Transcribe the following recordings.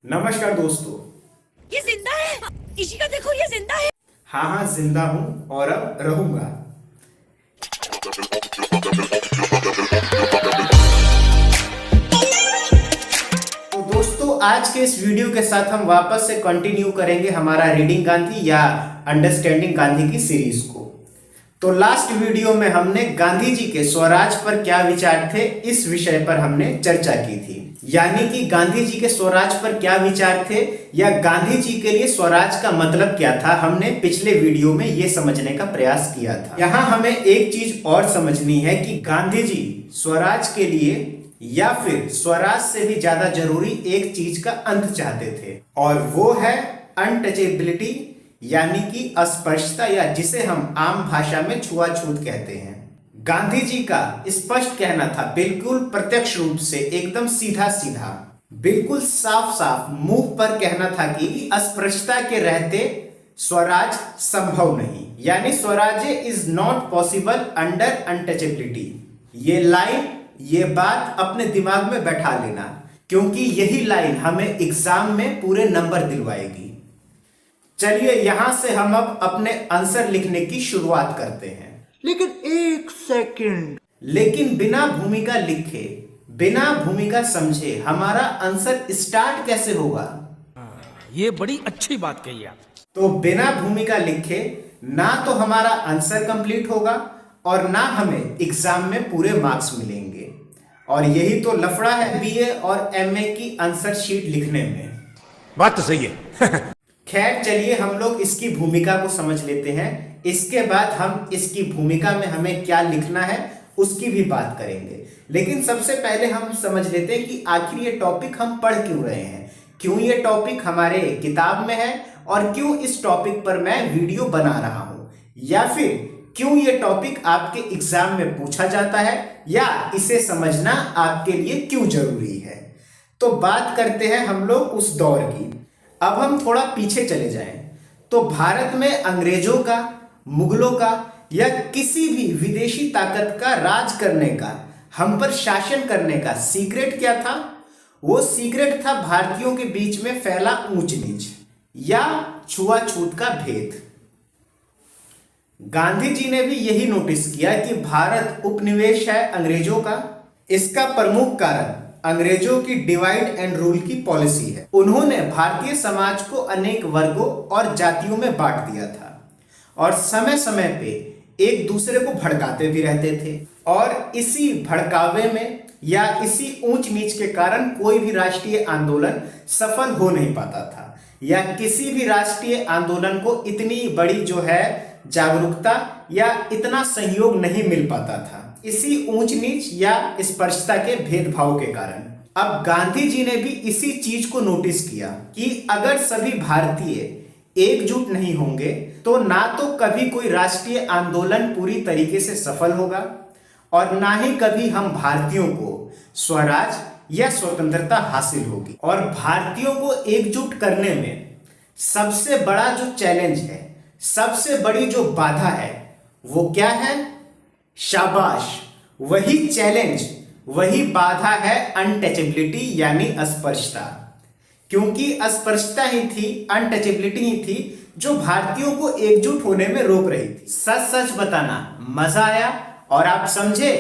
नमस्कार दोस्तों। ये जिंदा है। इशिका देखो, ये जिंदा है। हाँ हाँ, जिंदा हूँ और अब रहूंगा। तो दोस्तों, आज के इस वीडियो के साथ हम वापस से कंटिन्यू करेंगे हमारा रीडिंग गांधी या अंडरस्टैंडिंग गांधी की सीरीज को। तो लास्ट वीडियो में हमने गांधी जी के स्वराज पर क्या विचार थे, इस विषय पर हमने चर्चा की थी। यानी कि गांधी जी के स्वराज पर क्या विचार थे या गांधी जी के लिए स्वराज का मतलब क्या था, हमने पिछले वीडियो में यह समझने का प्रयास किया था। यहाँ हमें एक चीज और समझनी है कि गांधी जी स्वराज के लिए या फिर स्वराज से भी ज्यादा जरूरी एक चीज का अंत चाहते थे, और वो है अनटचेबिलिटी, यानी कि अस्पृश्यता, या जिसे हम आम भाषा में छुआछूत कहते हैं। गांधी जी का स्पष्ट कहना था, बिल्कुल प्रत्यक्ष रूप से, एकदम सीधा सीधा, बिल्कुल साफ साफ मुंह पर कहना था कि अस्पृश्यता के रहते स्वराज संभव नहीं, यानी स्वराज्य is not possible under untouchability. ये लाइन, ये बात अपने दिमाग में बैठा लेना, क्योंकि यही लाइन हमें एग्जाम में पूरे नंबर दिलवाएगी। चलिए यहां से हम अब अपने आंसर लिखने की शुरुआत करते हैं। लेकिन एक सेकंड, लेकिन बिना भूमिका लिखे, बिना भूमिका समझे हमारा आंसर स्टार्ट कैसे होगा? ये बड़ी अच्छी बात कही आप। तो बिना भूमिका लिखे ना तो हमारा आंसर कंप्लीट होगा और ना हमें एग्जाम में पूरे मार्क्स मिलेंगे। और यही तो लफड़ा है बीए और एमए की आंसर शीट लिखने में। बात तो सही है। खैर चलिए हम लोग इसकी भूमिका को समझ लेते हैं, इसके बाद हम इसकी भूमिका में हमें क्या लिखना है उसकी भी बात करेंगे। लेकिन सबसे पहले हम समझ लेते हैं कि आखिर ये टॉपिक हम पढ़ क्यों रहे हैं, क्यों ये टॉपिक हमारे किताब में है और क्यों इस टॉपिक पर मैं वीडियो बना रहा हूं, या फिर क्यों ये टॉपिक आपके एग्जाम में पूछा जाता है, या इसे समझना आपके लिए क्यों जरूरी है। तो बात करते हैं हम लोग उस दौर की। अब हम थोड़ा पीछे चले जाएं तो भारत में अंग्रेजों का, मुगलों का या किसी भी विदेशी ताकत का राज करने का, हम पर शासन करने का सीक्रेट क्या था? वो सीक्रेट था भारतीयों के बीच में फैला ऊंच नीच या छुआछूत का भेद। गांधी जी ने भी यही नोटिस किया कि भारत उपनिवेश है अंग्रेजों का। इसका प्रमुख कारण अंग्रेजों की डिवाइड एंड रूल की पॉलिसी है। उन्होंने भारतीय समाज को अनेक वर्गों और जातियों में बांट दिया था और समय समय पे एक दूसरे को भड़काते भी रहते थे, और इसी भड़कावे में या इसी ऊंच नीच के कारण कोई भी राष्ट्रीय आंदोलन सफल हो नहीं पाता था, या किसी भी राष्ट्रीय आंदोलन को इतनी बड़ी जो है जागरूकता या इतना सहयोग नहीं मिल पाता था, इसी ऊंच नीच या स्पर्शता के भेदभाव के कारण। अब गांधी जी ने भी इसी चीज को नोटिस किया कि अगर सभी भारतीय एकजुट नहीं होंगे तो ना तो कभी कोई राष्ट्रीय आंदोलन पूरी तरीके से सफल होगा और ना ही कभी हम भारतीयों को स्वराज या स्वतंत्रता हासिल होगी। और भारतीयों को एकजुट करने में सबसे बड़ा जो चैलेंज है, सबसे बड़ी जो बाधा है, वो क्या है? शाबाश, वही चैलेंज, वही बाधा है अनटचेबिलिटी, यानी अस्पृश्यता। क्योंकि अस्पृश्यता ही थी, अनटचेबिलिटी ही थी जो भारतीयों को एकजुट होने में रोक रही थी। सच सच बताना, मजा आया और आप समझे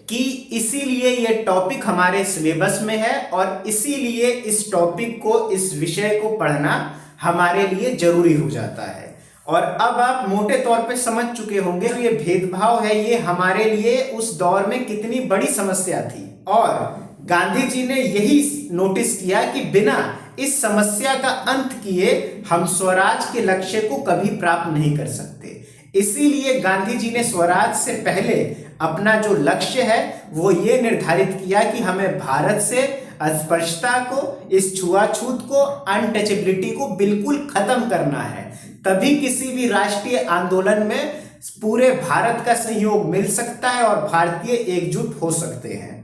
कि इसीलिए ये टॉपिक हमारे सिलेबस में है और इसीलिए इस टॉपिक को, इस विषय को पढ़ना हमारे लिए जरूरी हो जाता है। और अब आप मोटे तौर पे समझ चुके होंगे कि ये भेदभाव है, ये हमारे लिए उस दौर में कितनी बड़ी समस्या थी। और गांधी जी ने यही नोटिस किया कि बिना इस समस्या का अंत किए हम स्वराज के लक्ष्य को कभी प्राप्त नहीं कर सकते। इसीलिए गांधी जी ने स्वराज से पहले अपना जो लक्ष्य है वो ये निर्धारित किया कि हमें भारत से अस्पृश्यता को, इस छुआछूत को, अनटचेबिलिटी को बिल्कुल खत्म करना है। तभी किसी भी राष्ट्रीय आंदोलन में पूरे भारत का सहयोग मिल सकता है और भारतीय एकजुट हो सकते हैं।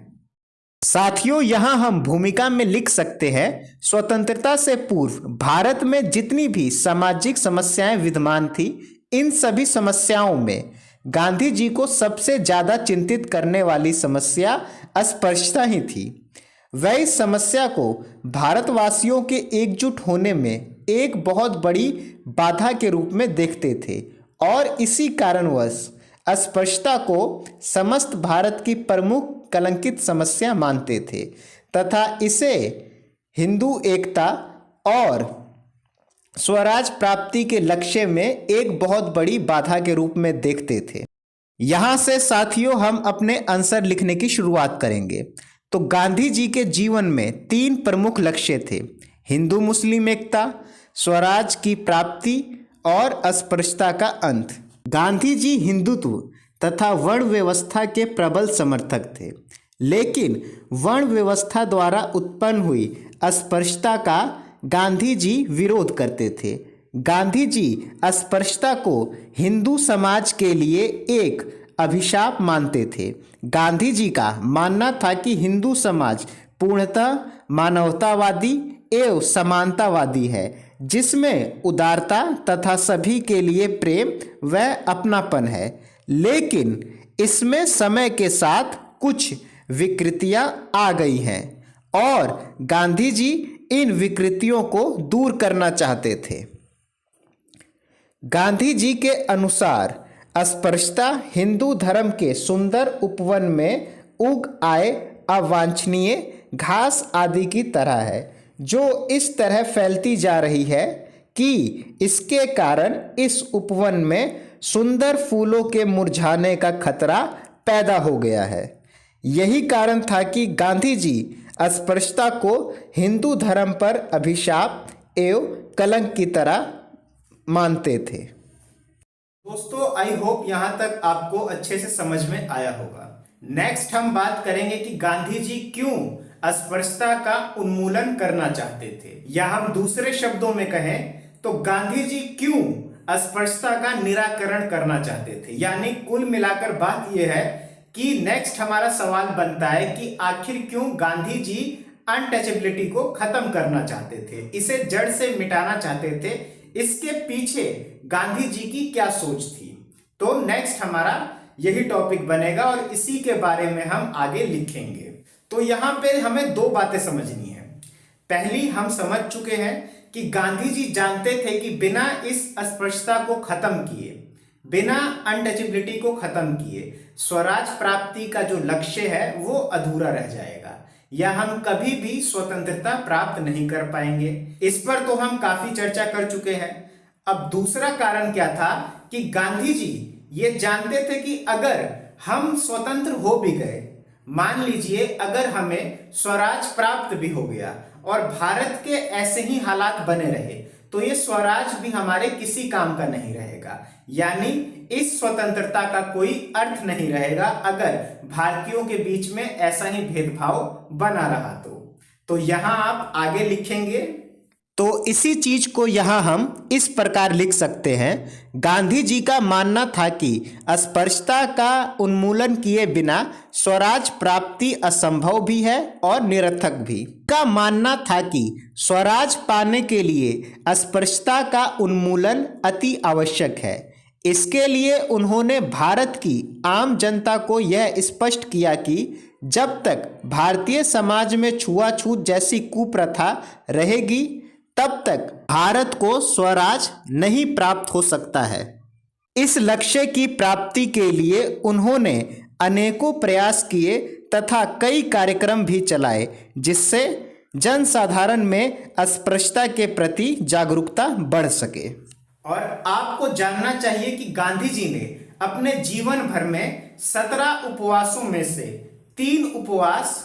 साथियों, यहां हम भूमिका में लिख सकते हैं, स्वतंत्रता से पूर्व भारत में जितनी भी सामाजिक समस्याएं विद्यमान थी, इन सभी समस्याओं में गांधी जी को सबसे ज्यादा चिंतित करने वाली समस्या अस्पृश्यता ही थी। वह इस समस्या को भारतवासियों के एकजुट होने में एक बहुत बड़ी बाधा के रूप में देखते थे और इसी कारणवश अस्पृश्यता को समस्त भारत की प्रमुख कलंकित समस्या मानते थे तथा इसे हिंदू एकता और स्वराज प्राप्ति के लक्ष्य में एक बहुत बड़ी बाधा के रूप में देखते थे। यहाँ से साथियों हम अपने आंसर लिखने की शुरुआत करेंगे। तो गांधी जी के जीवन में 3 प्रमुख लक्ष्य थे: हिंदू मुस्लिम एकता, स्वराज की प्राप्ति और अस्पृश्यता का अंत। गांधी जी हिंदुत्व तथा वर्ण व्यवस्था के प्रबल समर्थक थे, लेकिन वर्ण व्यवस्था द्वारा उत्पन्न हुई अस्पृश्यता का गांधी जी विरोध करते थे। गांधी जी अस्पृश्यता को हिंदू समाज के लिए एक अभिशाप मानते थे। गांधी जी का मानना था कि हिंदू समाज पूर्णतः मानवतावादी एवं समानतावादी है, जिसमें उदारता तथा सभी के लिए प्रेम व अपनापन है, लेकिन इसमें समय के साथ कुछ विकृतियां आ गई हैं और गांधी जी इन विकृतियों को दूर करना चाहते थे। गांधी जी के अनुसार अस्पृश्यता हिंदू धर्म के सुंदर उपवन में उग आए अवांछनीय घास आदि की तरह है, जो इस तरह फैलती जा रही है कि इसके कारण इस उपवन में सुंदर फूलों के मुरझाने का खतरा पैदा हो गया है। यही कारण था कि गांधी जी अस्पृश्यता को हिंदू धर्म पर अभिशाप एवं कलंक की तरह मानते थे। दोस्तों, आई होप यहाँ तक आपको अच्छे से समझ में आया होगा। नेक्स्ट हम बात करेंगे कि गांधी जी क्यों अस्पृश्यता का उन्मूलन करना चाहते थे, या हम दूसरे शब्दों में कहें तो गांधी जी क्यों अस्पृश्यता का निराकरण करना चाहते थे। यानी कुल मिलाकर बात यह है कि नेक्स्ट हमारा सवाल बनता है कि आखिर क्यों गांधी जी अनटचेबिलिटी को खत्म करना चाहते थे, इसे जड़ से मिटाना चाहते थे। इसके पीछे गांधी जी की क्या सोच थी। तो नेक्स्ट हमारा यही टॉपिक बनेगा और इसी के बारे में हम आगे लिखेंगे। तो यहाँ पे हमें 2 बातें समझनी है। पहली, हम समझ चुके हैं कि गांधी जी जानते थे कि बिना इस अस्पृश्यता को खत्म किए, बिना अनटचेबिलिटी को खत्म किए, स्वराज प्राप्ति का जो लक्ष्य है वो अधूरा रह जाएगा, या हम कभी भी स्वतंत्रता प्राप्त नहीं कर पाएंगे। इस पर तो हम काफी चर्चा कर चुके हैं। अब दूसरा कारण क्या था कि गांधी जी ये जानते थे कि अगर हम स्वतंत्र हो भी गए, मान लीजिए अगर हमें स्वराज प्राप्त भी हो गया और भारत के ऐसे ही हालात बने रहे, तो ये स्वराज भी हमारे किसी काम का नहीं रहेगा। यानी इस स्वतंत्रता का कोई अर्थ नहीं रहेगा अगर भारतीयों के बीच में ऐसा ही भेदभाव बना रहा तो यहां आप आगे लिखेंगे। तो इसी चीज को यहाँ हम इस प्रकार लिख सकते हैं। गांधी जी का मानना था कि अस्पृश्यता का उन्मूलन किए बिना स्वराज प्राप्ति असंभव भी है और निरर्थक भी। का मानना था कि स्वराज पाने के लिए अस्पृश्यता का उन्मूलन अति आवश्यक है। इसके लिए उन्होंने भारत की आम जनता को यह स्पष्ट किया कि जब तक भारतीय समाज में छुआछूत जैसी कुप्रथा रहेगी, तब तक भारत को स्वराज नहीं प्राप्त हो सकता है। इस लक्ष्य की प्राप्ति के लिए उन्होंने अनेकों प्रयास किए तथा कई कार्यक्रम भी चलाए, जिससे जनसाधारण में अस्पृश्यता के प्रति जागरूकता बढ़ सके। और आपको जानना चाहिए कि गांधी जी ने अपने जीवन भर में 17 उपवासों में से 3 उपवास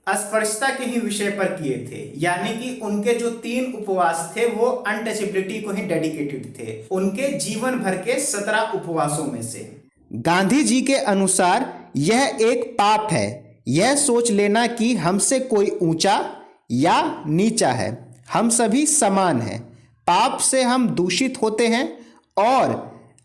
अस्पृश्यता के ही विषय पर किए थे। यानी कि उनके जो 3 उपवास थे वो अनटचेबिलिटी को ही डेडिकेटेड थे, उनके जीवन भर के 17 उपवासों में से। गांधी जी के अनुसार यह एक पाप है, यह सोच लेना कि हमसे कोई ऊंचा या नीचा है, हम सभी समान हैं। पाप से हम दूषित होते हैं और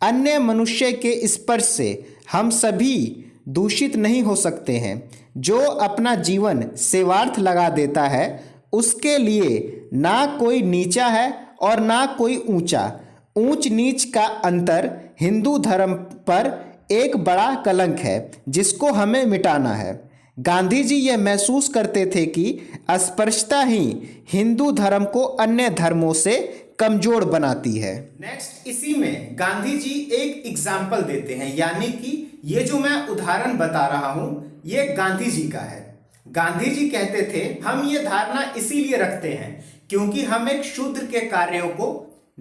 अन्य मनुष्य के स्पर्श से हम सभी दूषित नहीं हो सकते हैं। जो अपना जीवन सेवार्थ लगा देता है, उसके लिए ना कोई नीचा है और ना कोई ऊंचा। ऊंच नीच का अंतर हिंदू धर्म पर एक बड़ा कलंक है, जिसको हमें मिटाना है। गांधी जी यह महसूस करते थे कि अस्पृश्यता ही हिंदू धर्म को अन्य धर्मों से कमजोर बनाती है। नेक्स्ट, इसी में गांधी जी एक एग्जाम्पल देते हैं, यानी कि ये जो मैं उदाहरण बता रहा हूं ये गांधी जी का है। गांधी जी कहते थे, हम ये धारणा इसीलिए रखते हैं क्योंकि हम एक शूद्र के कार्यों को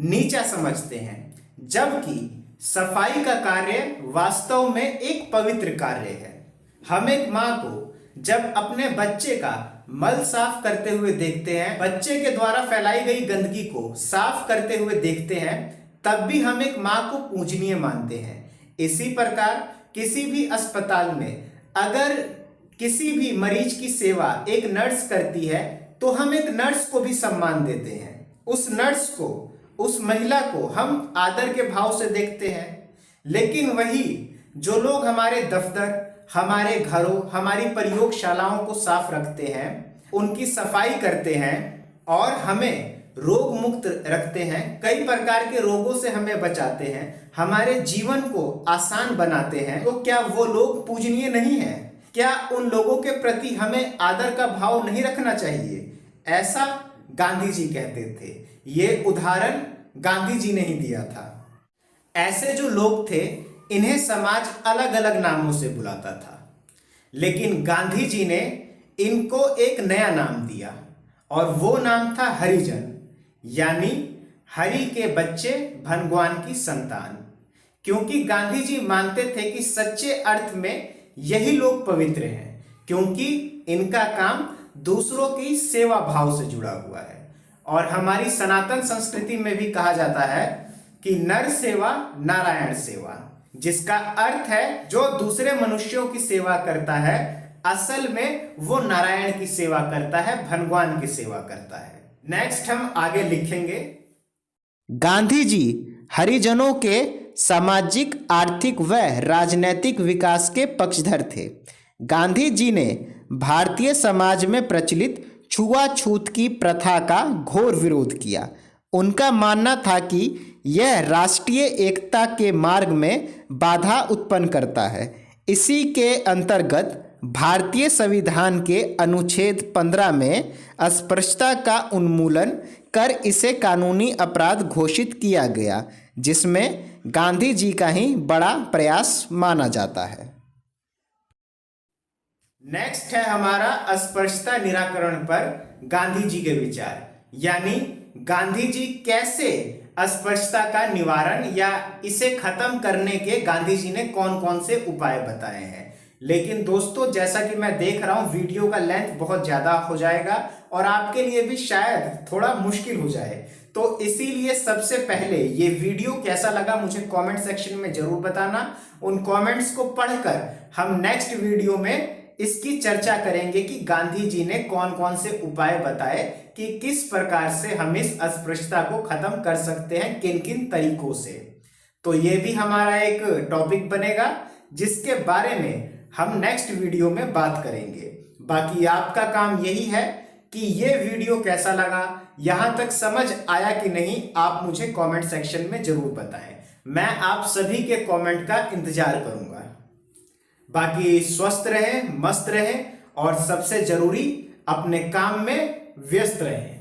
नीचा समझते हैं, जबकि सफाई का कार्य वास्तव में एक पवित्र कार्य है। हम एक माँ को जब अपने बच्चे का मल साफ करते हुए देखते हैं, बच्चे के द्वारा फैलाई गई गंदगी को साफ करते हुए देखते हैं, तब भी हम एक माँ को पूजनीय मानते हैं। इसी प्रकार किसी भी अस्पताल में अगर किसी भी मरीज की सेवा एक नर्स करती है तो हम एक नर्स को भी सम्मान देते हैं। उस नर्स को, उस महिला को हम आदर के भाव से देखते हैं। लेकिन वही जो लोग हमारे दफ्तर, हमारे घरों, हमारी प्रयोगशालाओं को साफ रखते हैं, उनकी सफाई करते हैं और हमें रोग मुक्त रखते हैं, कई प्रकार के रोगों से हमें बचाते हैं, हमारे जीवन को आसान बनाते हैं, तो क्या वो लोग पूजनीय नहीं है? क्या उन लोगों के प्रति हमें आदर का भाव नहीं रखना चाहिए? ऐसा गांधी जी कहते थे। ये उदाहरण गांधी जी ने ही दिया था। ऐसे जो लोग थे इन्हें समाज अलग अलग नामों से बुलाता था, लेकिन गांधी जी ने इनको एक नया नाम दिया और वो नाम था हरिजन, यानी हरि के बच्चे, भगवान की संतान। क्योंकि गांधी जी मानते थे कि सच्चे अर्थ में यही लोग पवित्र हैं, क्योंकि इनका काम दूसरों की सेवा भाव से जुड़ा हुआ है। और हमारी सनातन संस्कृति में भी कहा जाता है कि नर सेवा नारायण सेवा, जिसका अर्थ है जो दूसरे मनुष्यों की सेवा करता है असल में वो नारायण की सेवा करता है, भगवान की सेवा करता है। नेक्स्ट हम आगे लिखेंगे, गांधी जी हरिजनों के सामाजिक, आर्थिक व राजनैतिक विकास के पक्षधर थे। गांधी जी ने भारतीय समाज में प्रचलित छुआछूत की प्रथा का घोर विरोध किया। उनका मानना था कि यह राष्ट्रीय एकता के मार्ग में बाधा उत्पन्न करता है। इसी के अंतर्गत भारतीय संविधान के अनुच्छेद 15 में अस्पृश्यता का उन्मूलन कर इसे कानूनी अपराध घोषित किया गया, जिसमें गांधी जी का ही बड़ा प्रयास माना जाता है। नेक्स्ट है हमारा अस्पृश्यता निराकरण पर गांधी जी के विचार, यानी गांधी जी कैसे अस्पृश्यता का निवारण या इसे खत्म करने के गांधी जी ने कौन कौन से उपाय बताए हैं। लेकिन दोस्तों, जैसा कि मैं देख रहा हूं वीडियो का लेंथ बहुत ज्यादा हो जाएगा और आपके लिए भी शायद थोड़ा मुश्किल हो जाए, तो इसीलिए सबसे पहले ये वीडियो कैसा लगा मुझे कमेंट सेक्शन में जरूर बताना। उन कमेंट्स को पढ़कर हम नेक्स्ट वीडियो में इसकी चर्चा करेंगे कि गांधी जी ने कौन कौन से उपाय बताए कि किस प्रकार से हम इस अस्पृश्यता को खत्म कर सकते हैं, किन किन तरीकों से। तो ये भी हमारा एक टॉपिक बनेगा जिसके बारे में हम नेक्स्ट वीडियो में बात करेंगे। बाकी आपका काम यही है कि ये वीडियो कैसा लगा, यहां तक समझ आया कि नहीं, आप मुझे कमेंट सेक्शन में जरूर बताएं। मैं आप सभी के कमेंट का इंतजार करूंगा। बाकी स्वस्थ रहें, मस्त रहें और सबसे जरूरी अपने काम में व्यस्त रहें।